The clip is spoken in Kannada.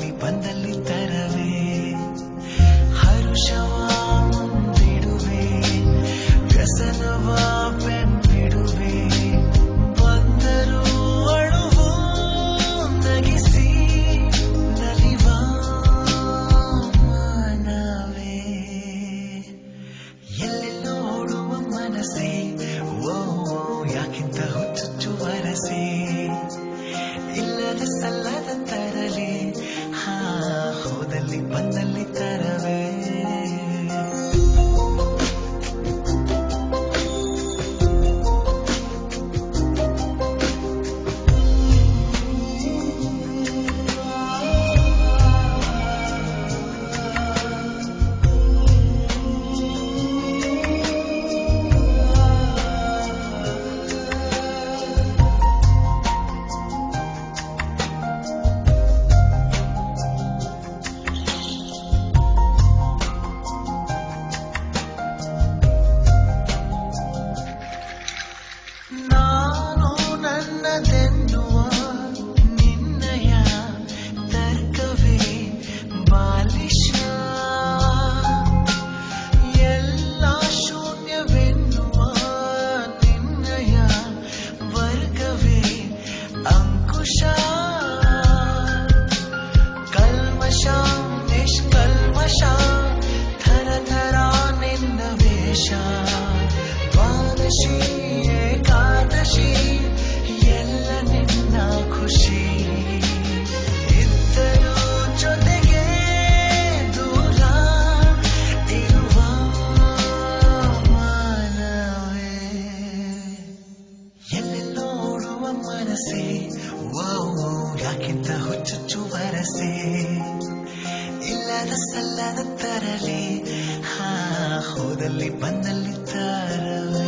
ಹೋದಲ್ಲಿ ಬಂದಲ್ಲಿ ತರವೇ ಹರುಷವ ಮುಂದಿಡುವೆ ವ್ಯಸನವ ಬೆನ್ನಿಡುವೆ ಬಂದರು ಅಳುವು ನಗಿಸಿ ನಲಿವ ಮಾನವೇ ಎಲ್ಲೆಲ್ಲೋ ಓಡುವ ಮನಸ್ಸೇ ಓ ಯಾಕಿಂತ ಹುಚ್ಚುಚ್ಚು ವರಸೆ ಇಲ್ಲದ ಸಲ್ಲದ ತರಲಿ ಹೋದಲ್ಲಿ ಬಂದಲ್ಲಿ ತರವೇ ನಾನು ನನ್ನದೆನ್ನುವ ನಿನ್ನಯ ತರ್ಕವೇ ಬಾಲಿಶ ಎಲ್ಲ ಶೂನ್ಯವೆನ್ನುವ ನಿನ್ನಯ ವರ್ಗವೇ ಅಂಕುಶ ಕಲ್ಮಶ ನಿಷ್ಕಲ್ಮಶ ಥರ ಥರ ನಿನ್ನ ವೇಷ ದ್ವಾದಶಿ ಏಕಾದಶಿ ಎಲ್ಲ ನಿನ್ನ ಖುಷಿ ಇದ್ದರೂ ಜೊತೆಗೆ ದೂರ ಇರುವ ಮಾನವೇ ಎಲ್ಲೆಲ್ಲೋ ಓಡುವ ಮನಸ್ಸೇ ಓ ಯಾಕಿಂತ ಹುಚ್ಚುಚ್ಚು ವರಸೆ ಇಲ್ಲದ ಸಲ್ಲದ ತರಲಿ ಹೋದಲ್ಲಿ ಬಂದಲ್ಲಿ ತರವೇ